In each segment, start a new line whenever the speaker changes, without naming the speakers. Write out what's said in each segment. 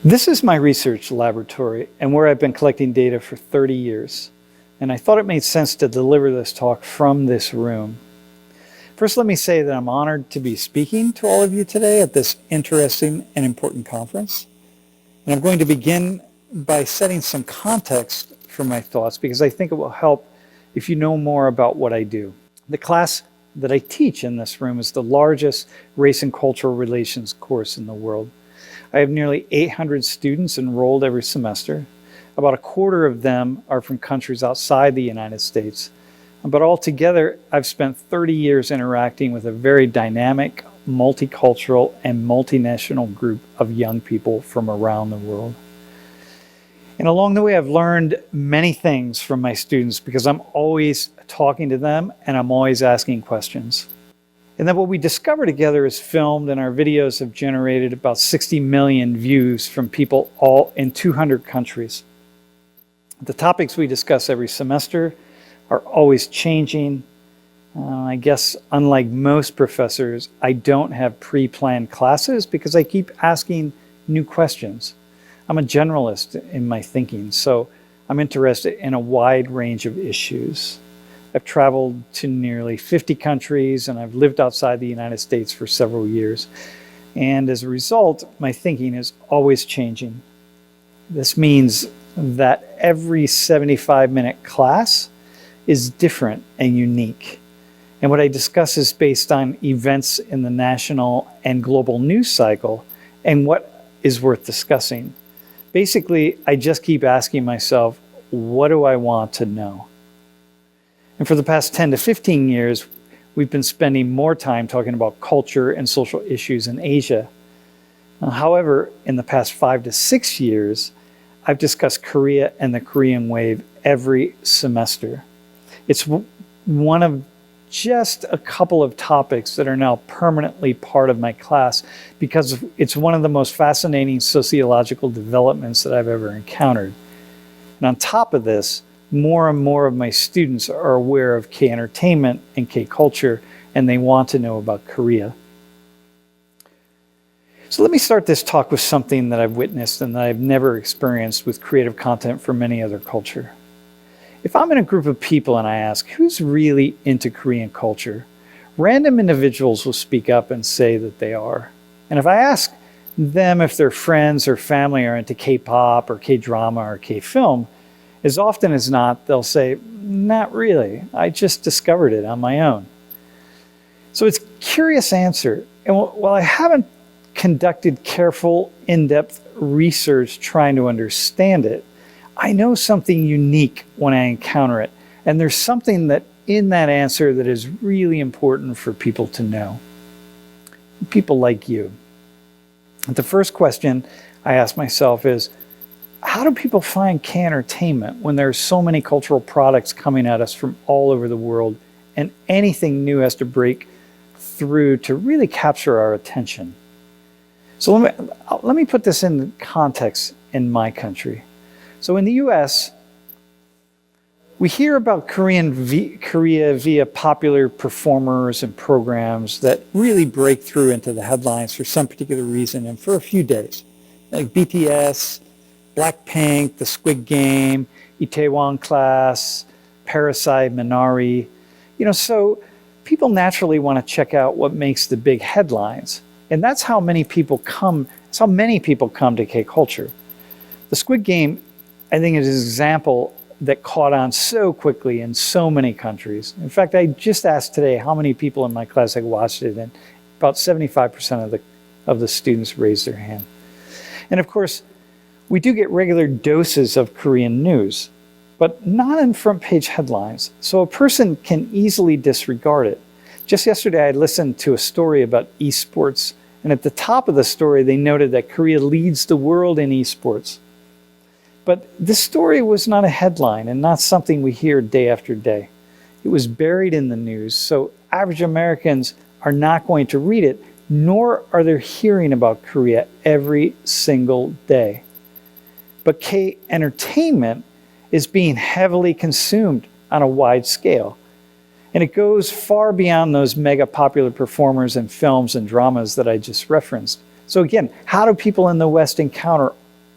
This is my research laboratory and where I've been collecting data for 30 years. And I thought it made sense to deliver this talk from this room. First, let me say that I'm honored to be speaking to all of you today at this interesting and important conference. And I'm going to begin by setting some context for my thoughts because I think it will help if you know more about what I do. The class that I teach in this room is the largest race and cultural relations course in the world. I have nearly 800 students enrolled every semester. About a quarter of them are from countries outside the United States. But altogether, I've spent 30 years interacting with a very dynamic, multicultural, and multinational group of young people from around the world. And along the way, I've learned many things from my students because I'm always talking to them and I'm always asking questions. And then what we discover together is filmed, and our videos have generated about 60 million views from people all in 200 countries. The topics we discuss every semester are always changing. I guess unlike most professors, I don't have pre-planned classes because I keep asking new questions. I'm a generalist in my thinking, so I'm interested in a wide range of issues. I've traveled to nearly 50 countries and I've lived outside the United States for several years. And as a result, my thinking is always changing. This means that every 75-minute class is different and unique. And what I discuss is based on events in the national and global news cycle and what is worth discussing. Basically, I just keep asking myself, what do I want to know? And for the past 10 to 15 years, we've been spending more time talking about culture and social issues in Asia. However, in the past 5 to 6 years, I've discussed Korea and the Korean wave every semester. It's one of just a couple of topics that are now permanently part of my class because it's one of the most fascinating sociological developments that I've ever encountered. And on top of this, more and more of my students are aware of K-entertainment and K-culture, and they want to know about Korea. So let me start this talk with something that I've witnessed and that I've never experienced with creative content from any other culture. If I'm in a group of people and I ask, who's really into Korean culture? Random individuals will speak up and say that they are. And if I ask them if their friends or family are into K-pop or K-drama or K-film, as often as not, they'll say, not really. I just discovered it on my own. So it's a curious answer. And while I haven't conducted careful, in-depth research trying to understand it, I know something unique when I encounter it. And there's something that in that answer that is really important for people to know. People like you. The first question I ask myself is, how do people find K-entertainment when there are so many cultural products coming at us from all over the world and anything new has to break through to really capture our attention? So let me put this in context in my country. So in the US, we hear about Korea via popular performers and programs that really break through into the headlines for some particular reason and for a few days, like BTS, Blackpink, The Squid Game, Itaewon Class, Parasite, Minari. So people naturally want to check out what makes the big headlines. And that's how many people come to K-culture. The Squid Game, I think, is an example that caught on so quickly in so many countries. In fact, I just asked today how many people in my class had watched it, and about 75% of the students raised their hand. And of course, we do get regular doses of Korean news, but not in front page headlines, so a person can easily disregard it. Just yesterday, I listened to a story about esports, and at the top of the story, they noted that Korea leads the world in esports. But this story was not a headline and not something we hear day after day. It was buried in the news, so average Americans are not going to read it, nor are they hearing about Korea every single day. But K-entertainment is being heavily consumed on a wide scale. And it goes far beyond those mega popular performers and films and dramas that I just referenced. So again, how do people in the West encounter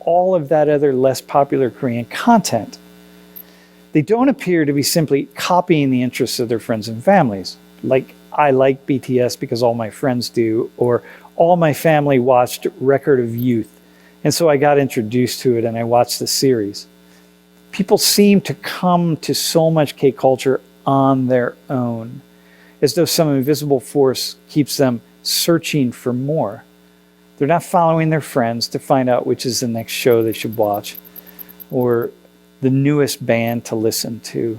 all of that other less popular Korean content. They don't appear to be simply copying the interests of their friends and families, like I like BTS because all my friends do, or all my family watched Record of Youth, and so I got introduced to it and I watched the series. People seem to come to so much K-culture on their own, as though some invisible force keeps them searching for more. They're not following their friends to find out which is the next show they should watch or the newest band to listen to.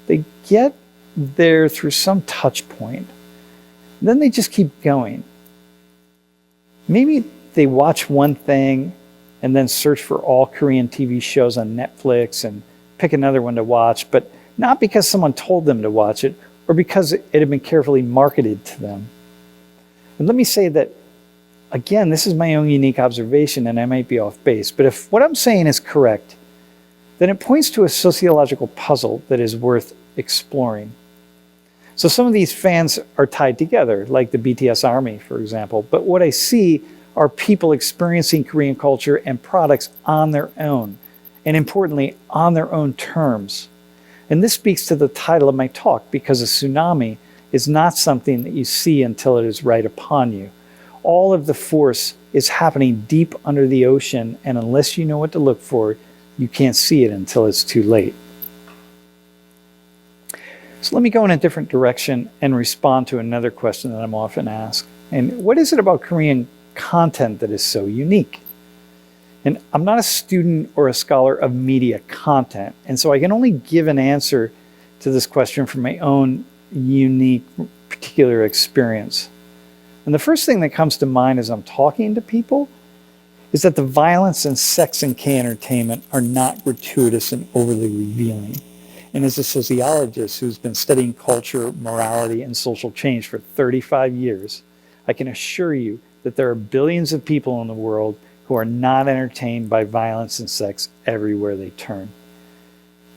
They get there through some touch point. Then they just keep going. Maybe they watch one thing and then search for all Korean TV shows on Netflix and pick another one to watch, but not because someone told them to watch it or because it had been carefully marketed to them. And let me say that, again, this is my own unique observation and I might be off base, but if what I'm saying is correct, then it points to a sociological puzzle that is worth exploring. So some of these fans are tied together, like the BTS Army, for example, but what I see are people experiencing Korean culture and products on their own, and importantly, on their own terms. And this speaks to the title of my talk, because a tsunami is not something that you see until it is right upon you. All of the force is happening deep under the ocean, and unless you know what to look for, you can't see it until it's too late. So let me go in a different direction and respond to another question that I'm often asked. And what is it about Korean content that is so unique? And I'm not a student or a scholar of media content, and so I can only give an answer to this question from my own unique, particular experience. And the first thing that comes to mind as I'm talking to people is that the violence and sex in K-entertainment are not gratuitous and overly revealing. And as a sociologist who's been studying culture, morality, and social change for 35 years, I can assure you that there are billions of people in the world who are not entertained by violence and sex everywhere they turn.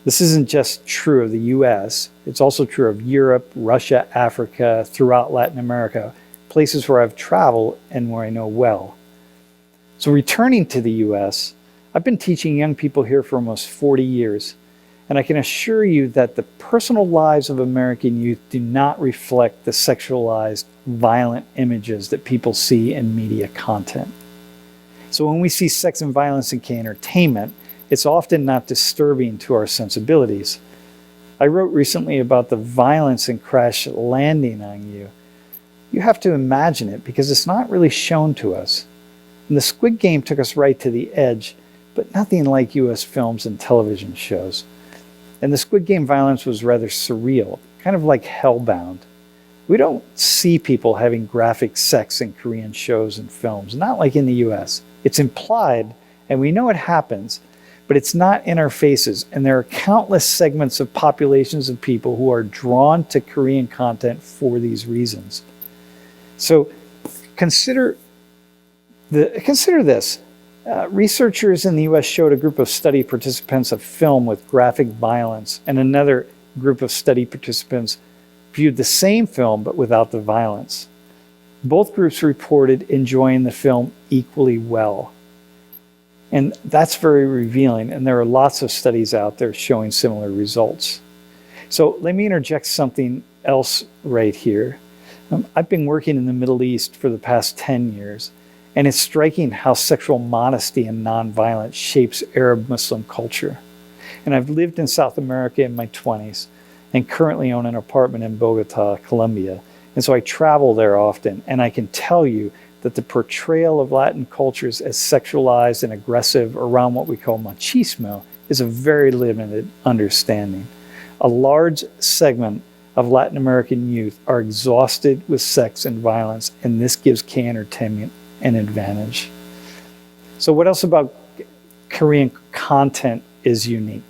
This isn't just true of the US, it's also true of Europe, Russia, Africa, throughout Latin America, places where I've traveled and where I know well. So returning to the US, I've been teaching young people here for almost 40 years, and I can assure you that the personal lives of American youth do not reflect the sexualized, violent images that people see in media content. So when we see sex and violence in K-entertainment, it's often not disturbing to our sensibilities. I wrote recently about the violence in Crash Landing on You. You have to imagine it because it's not really shown to us. And the Squid Game took us right to the edge, but nothing like US films and television shows. And the Squid Game violence was rather surreal, kind of like Hellbound. We don't see people having graphic sex in Korean shows and films, not like in the US. It's implied, and we know it happens, but it's not in our faces. And there are countless segments of populations of people who are drawn to Korean content for these reasons. So consider this. Researchers in the US showed a group of study participants a film with graphic violence, and another group of study participants viewed the same film but without the violence. Both groups reported enjoying the film equally well. And that's very revealing, and there are lots of studies out there showing similar results. So let me interject something else right here. I've been working in the Middle East for the past 10 years, and it's striking how sexual modesty and nonviolence shapes Arab Muslim culture. And I've lived in South America in my 20s and currently own an apartment in Bogota, Colombia. And so I travel there often, and I can tell you that the portrayal of Latin cultures as sexualized and aggressive around what we call machismo is a very limited understanding. A large segment of Latin American youth are exhausted with sex and violence, and this gives K-entertainment an advantage. So what else about Korean content is unique?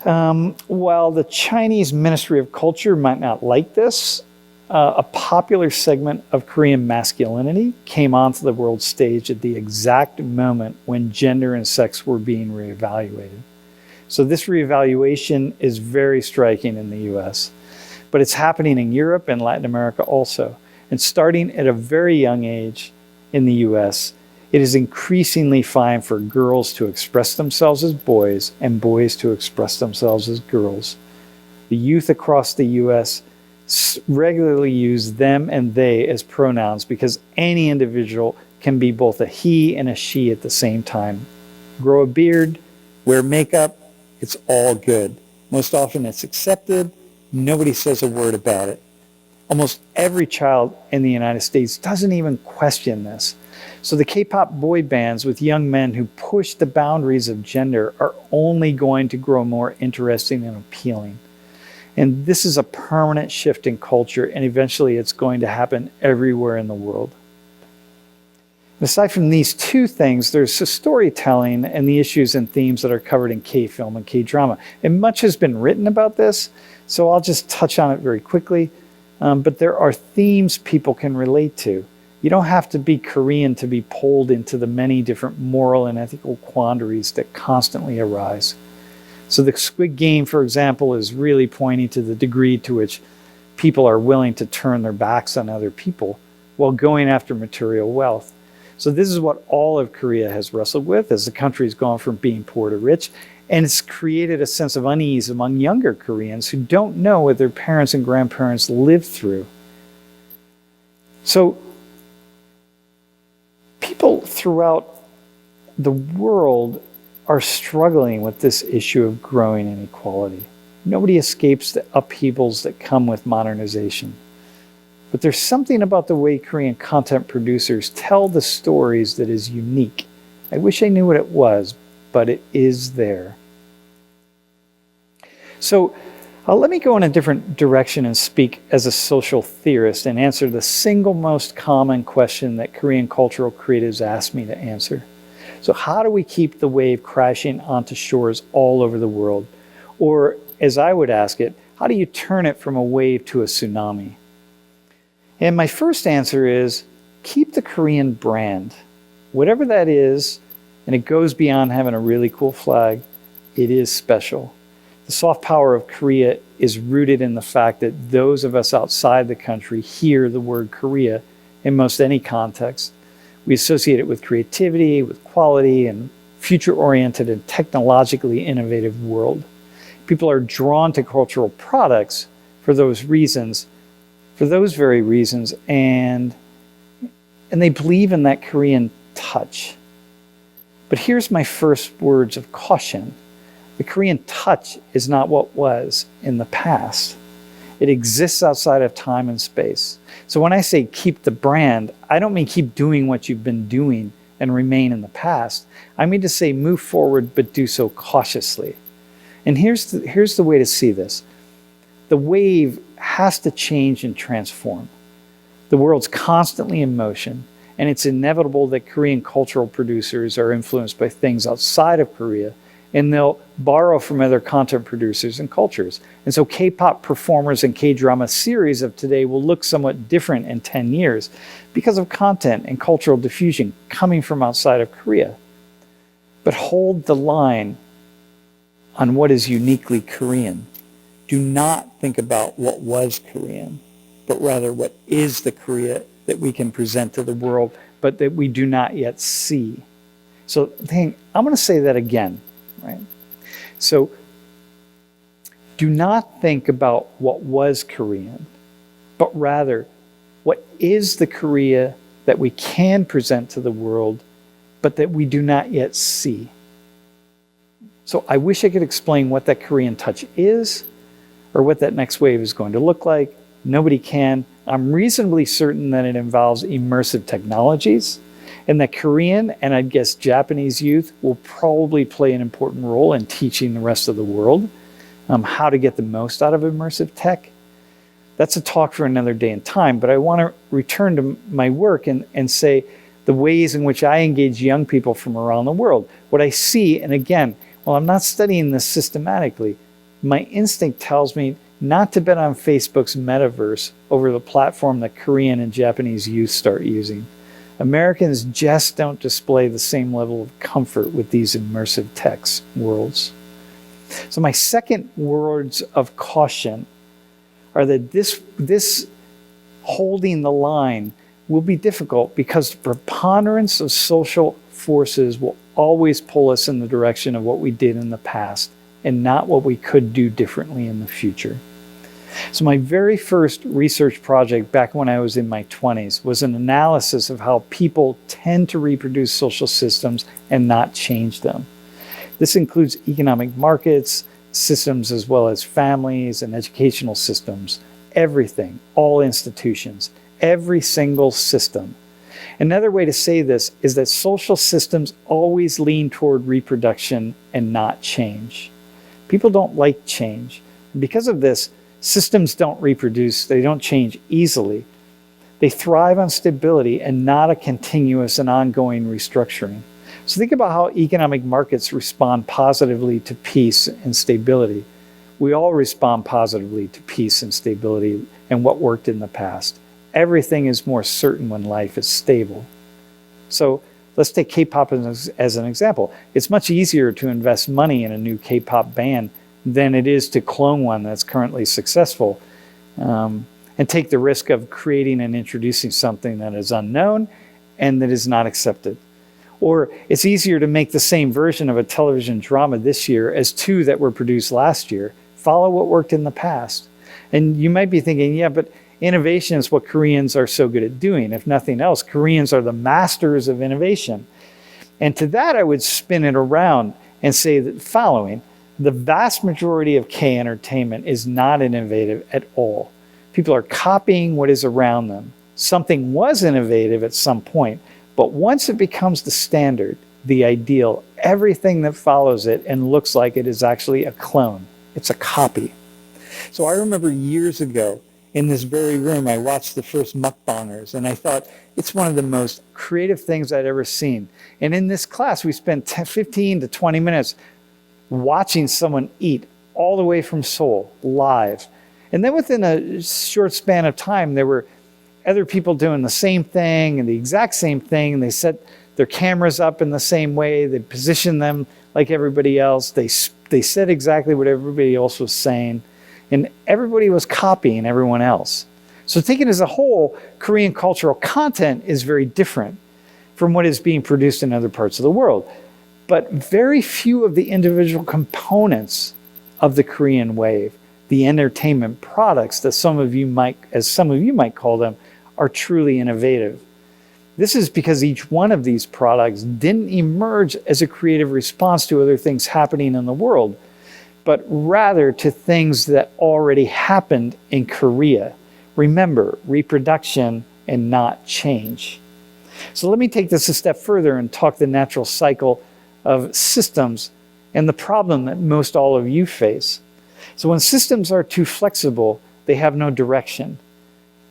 While the Chinese Ministry of Culture might not like this, a popular segment of Korean masculinity came onto the world stage at the exact moment when gender and sex were being reevaluated. So this reevaluation is very striking in the US, but it's happening in Europe and Latin America also. And starting at a very young age in the US, It is increasingly fine for girls to express themselves as boys and boys to express themselves as girls. The youth across the U.S. regularly use them and they as pronouns because any individual can be both a he and a she at the same time. Grow a beard, wear makeup, it's all good. Most often it's accepted. Nobody says a word about it. Almost every child in the United States doesn't even question this. So the K-pop boy bands with young men who push the boundaries of gender are only going to grow more interesting and appealing. And this is a permanent shift in culture, and eventually it's going to happen everywhere in the world. Aside from these two things, there's the storytelling and the issues and themes that are covered in K-film and K-drama. And much has been written about this, so I'll just touch on it very quickly. But there are themes people can relate to. You don't have to be Korean to be pulled into the many different moral and ethical quandaries that constantly arise. So the Squid Game, for example, is really pointing to the degree to which people are willing to turn their backs on other people while going after material wealth. So this is what all of Korea has wrestled with as the country has gone from being poor to rich. And it's created a sense of unease among younger Koreans who don't know what their parents and grandparents lived through. So people throughout the world are struggling with this issue of growing inequality. Nobody escapes the upheavals that come with modernization. But there's something about the way Korean content producers tell the stories that is unique. I wish I knew what it was, but it is there. So let me go in a different direction and speak as a social theorist and answer the single most common question that Korean cultural creatives ask me to answer. So how do we keep the wave crashing onto shores all over the world? Or, as I would ask it, how do you turn it from a wave to a tsunami? And my first answer is keep the Korean brand. Whatever that is, and it goes beyond having a really cool flag, it is special. The soft power of Korea is rooted in the fact that those of us outside the country hear the word Korea in most any context. We associate it with creativity, with quality, and future-oriented and technologically innovative world. People are drawn to cultural products for those reasons, for those very reasons, and they believe in that Korean touch. But here's my first words of caution. The Korean touch is not what was in the past. It exists outside of time and space. So when I say keep the brand, I don't mean keep doing what you've been doing and remain in the past. I mean to say move forward, but do so cautiously. And here's the way to see this. The wave has to change and transform. The world's constantly in motion, and it's inevitable that Korean cultural producers are influenced by things outside of Korea, and they'll borrow from other content producers and cultures. And so K-pop performers and K-drama series of today will look somewhat different in 10 years because of content and cultural diffusion coming from outside of Korea. But hold the line on what is uniquely Korean. Do not think about what was Korean, but rather what is the Korea that we can present to the world, but that we do not yet see. So I'm going to say that again. Right? So do not think about what was Korean, but rather what is the Korea that we can present to the world, but that we do not yet see. So I wish I could explain what that Korean touch is or what that next wave is going to look like. Nobody can. I'm reasonably certain that it involves immersive technologies, and that Korean, and I'd guess Japanese youth, will probably play an important role in teaching the rest of the world how to get the most out of immersive tech. That's a talk for another day and time, but I want to return to my work and say the ways in which I engage young people from around the world. What I see, and again, while I'm not studying this systematically, my instinct tells me not to bet on Facebook's metaverse over the platform that Korean and Japanese youth start using. Americans just don't display the same level of comfort with these immersive text worlds. So my second words of caution are that this holding the line will be difficult because the preponderance of social forces will always pull us in the direction of what we did in the past and not what we could do differently in the future. So my very first research project back when I was in my 20s was an analysis of how people tend to reproduce social systems and not change them. This includes economic markets, systems as well as families and educational systems, everything, all institutions, every single system. Another way to say this is that social systems always lean toward reproduction and not change. People don't like change. Because of this, systems don't reproduce, they don't change easily. They thrive on stability and not a continuous and ongoing restructuring. So think about how economic markets respond positively to peace and stability. We all respond positively to peace and stability and what worked in the past. Everything is more certain when life is stable. So let's take K-pop as an example. It's much easier to invest money in a new K-pop band than it is to clone one that's currently successful and take the risk of creating and introducing something that is unknown and that is not accepted. Or it's easier to make the same version of a television drama this year as two that were produced last year. Follow what worked in the past. And you might be thinking, yeah, but innovation is what Koreans are so good at doing. If nothing else, Koreans are the masters of innovation. And to that, I would spin it around and say that following: the vast majority of K entertainment is not innovative at all. People are copying what is around them. Something was innovative at some point, but once it becomes the standard, the ideal, everything that follows it and looks like it is actually a clone. It's a copy. So I remember years ago in this very room, I watched the first mukbangers and I thought it's one of the most creative things I'd ever seen. And in this class, we spent 15 to 20 minutes watching someone eat all the way from Seoul, live. And then within a short span of time, there were other people doing the same thing and the exact same thing. And they set their cameras up in the same way. They positioned them like everybody else. They said exactly what everybody else was saying. And everybody was copying everyone else. So taken as a whole, Korean cultural content is very different from what is being produced in other parts of the world. But very few of the individual components of the Korean wave, the entertainment products that some of you might call them, are truly innovative. This is because each one of these products didn't emerge as a creative response to other things happening in the world, but rather to things that already happened in Korea. Remember, reproduction and not change. So let me take this a step further and talk the natural cycle of systems and the problem that most all of you face. So when systems are too flexible, they have no direction.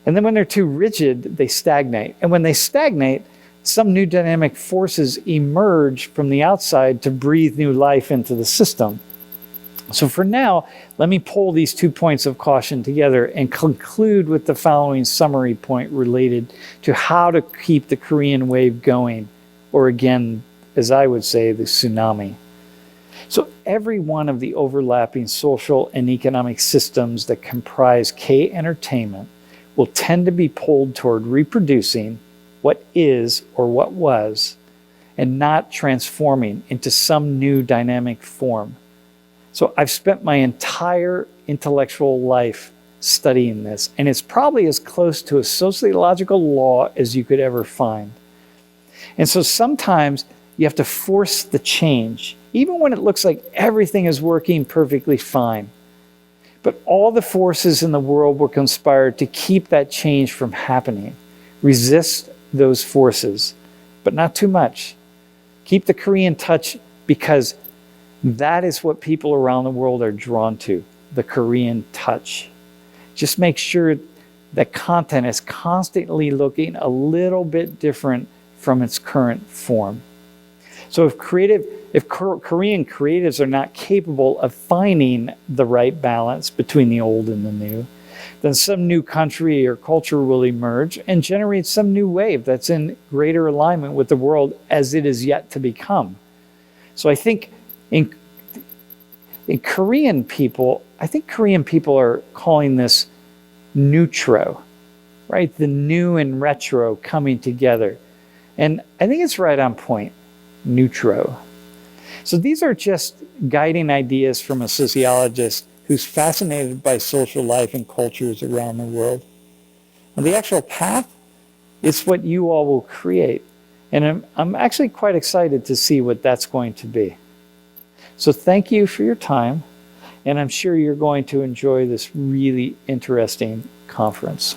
And then when they're too rigid, they stagnate. And when they stagnate, some new dynamic forces emerge from the outside to breathe new life into the system. So for now, let me pull these 2 points of caution together and conclude with the following summary point related to how to keep the Korean wave going, or again, as I would say, the tsunami. So every one of the overlapping social and economic systems that comprise K entertainment will tend to be pulled toward reproducing what is or what was and not transforming into some new dynamic form. So I've spent my entire intellectual life studying this, and it's probably as close to a sociological law as you could ever find. And so sometimes you have to force the change, even when it looks like everything is working perfectly fine. But all the forces in the world will conspire to keep that change from happening. Resist those forces, but not too much. Keep the Korean touch, because that is what people around the world are drawn to, the Korean touch. Just make sure that content is constantly looking a little bit different from its current form. So if Korean creatives are not capable of finding the right balance between the old and the new, then some new country or culture will emerge and generate some new wave that's in greater alignment with the world as it is yet to become. So I think in Korean people, Korean people are calling this neutro. right? The new and retro coming together. And I think it's right on point, neutro. So these are just guiding ideas from a sociologist who's fascinated by social life and cultures around the world. And the actual path, it's what you all will create. And I'm actually quite excited to see what that's going to be. So thank you for your time, and I'm sure you're going to enjoy this really interesting conference.